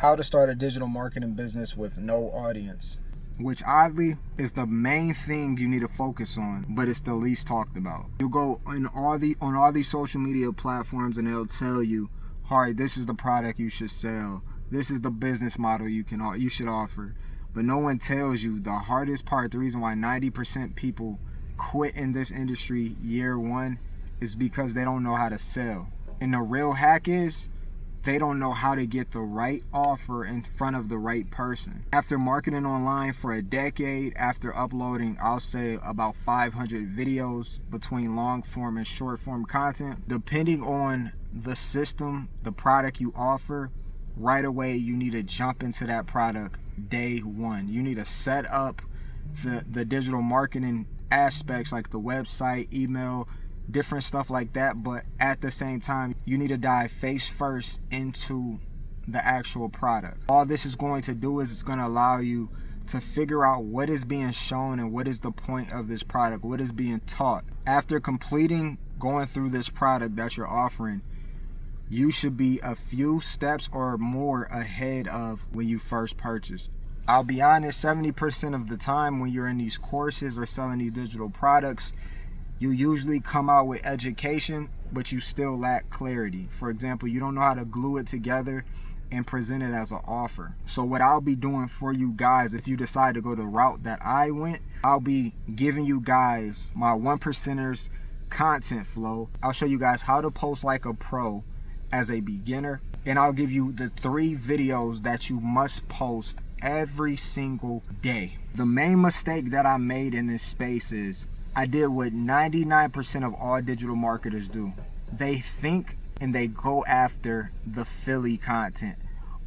How to start a digital marketing business with no audience, which oddly is the main thing you need to focus on, but it's the least talked about. You go on all these social media platforms and they'll tell you, all right, this is the product you should sell. This is the business model you should offer. But no one tells you the hardest part, the reason why 90% people quit in this industry year one is because they don't know how to sell. And the real hack is they don't know how to get the right offer in front of the right person. After marketing online for a decade, after uploading, I'll say about 500 videos between long form and short form content, depending on the system, the product you offer, right away you need to jump into that product day one. You need to set up the digital marketing aspects like the website, email, different stuff like that, but at the same time you need to dive face first into the actual product. All this is going to do is it's going to allow you to figure out what is being shown and what is the point of this product, what is being taught. After going through this product that you're offering, you should be a few steps or more ahead of when you first purchased. I'll be honest, 70% of the time when you're in these courses or selling these digital products, you usually come out with education, but you still lack clarity. For example, you don't know how to glue it together and present it as an offer. So what I'll be doing for you guys, if you decide to go the route that I went, I'll be giving you guys my 1%ers content flow. I'll show you guys how to post like a pro as a beginner, and I'll give you the 3 videos that you must post every single day. The main mistake that I made in this space is I did what 99% of all digital marketers do. They think and they go after the Philly content.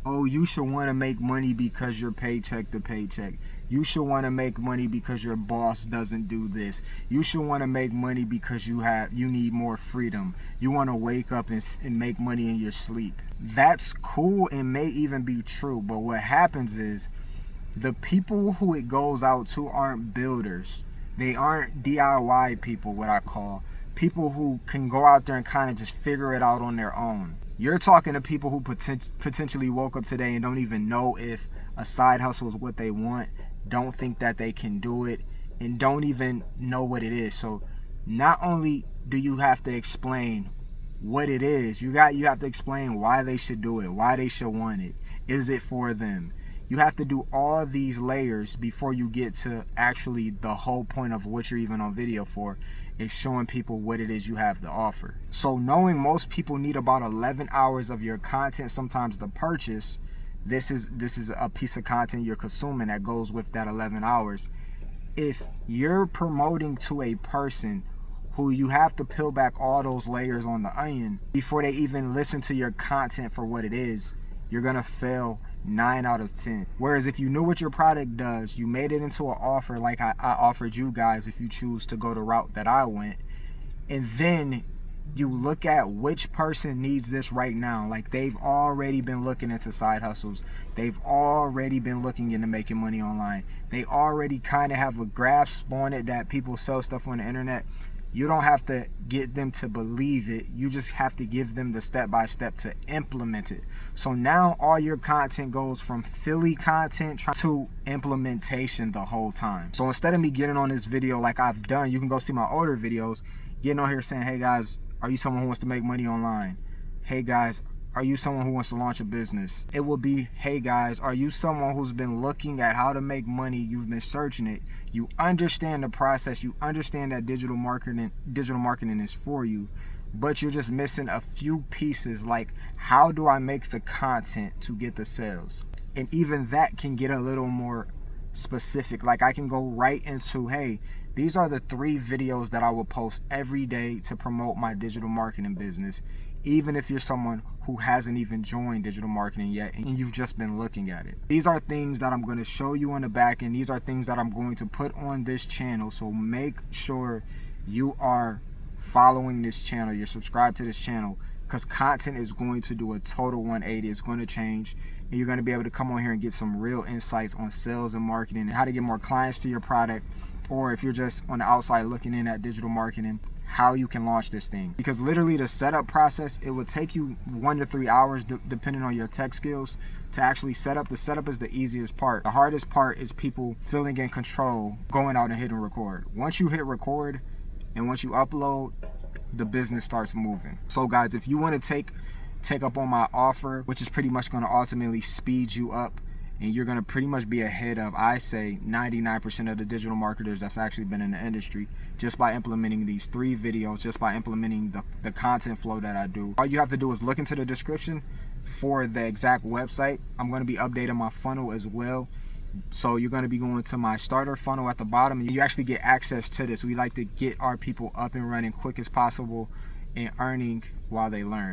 Oh, you should want to make money because you're paycheck to paycheck. You should want to make money because your boss doesn't do this. You should want to make money because you need more freedom. You want to wake up and make money in your sleep. That's cool and may even be true, but what happens is the people who it goes out to aren't builders. They aren't DIY people, what I call. People who can go out there and kind of just figure it out on their own. You're talking to people who potentially woke up today and don't even know if a side hustle is what they want, don't think that they can do it, and don't even know what it is. So not only do you have to explain what it is, you have to explain why they should do it, why they should want it. Is it for them? You have to do all these layers before you get to actually the whole point of what you're even on video for, is showing people what it is you have to offer. So knowing most people need about 11 hours of your content sometimes to purchase, this is a piece of content you're consuming that goes with that 11 hours. If you're promoting to a person who you have to peel back all those layers on the onion before they even listen to your content for what it is, you're gonna fail 9 out of 10. Whereas if you knew what your product does, you made it into an offer like I offered you guys if you choose to go the route that I went, and then you look at which person needs this right now. Like they've already been looking into side hustles. They've already been looking into making money online. They already kind of have a grasp on it that people sell stuff on the internet. You don't have to get them to believe it. You just have to give them the step-by-step to implement it. So now all your content goes from Philly content to implementation the whole time. So instead of me getting on this video like I've done, you can go see my older videos, getting on here saying, hey guys, are you someone who wants to make money online? Hey guys, are you someone who wants to launch a business? It will be, hey guys, are you someone who's been looking at how to make money? You've been searching it. You understand the process. You understand that digital marketing is for you, but you're just missing a few pieces like how do I make the content to get the sales? And even that can get a little more specific. Like I can go right into, hey, these are the 3 videos that I will post every day to promote my digital marketing business. Even if you're someone who hasn't even joined digital marketing yet and you've just been looking at it. These are things that I'm going to show you on the back end. These are things that I'm going to put on this channel. So make sure you are following this channel, you're subscribed to this channel, because content is going to do a total 180. It's going to change, and you're going to be able to come on here and get some real insights on sales and marketing and how to get more clients to your product. Or if you're just on the outside looking in at digital marketing, how you can launch this thing. Because literally the setup process, it would take you 1 to 3 hours depending on your tech skills to actually set up. The setup is the easiest part. The hardest part is people feeling in control, going out and hitting record. Once you hit record and once you upload, the business starts moving. So guys, if you want to take up on my offer, which is pretty much going to ultimately speed you up, and you're going to pretty much be ahead of, I say, 99% of the digital marketers that's actually been in the industry, just by implementing these 3 videos, just by implementing the content flow that I do. All you have to do is look into the description for the exact website. I'm going to be updating my funnel as well. So you're going to be going to my starter funnel at the bottom. You actually get access to this. We like to get our people up and running quick as possible and earning while they learn.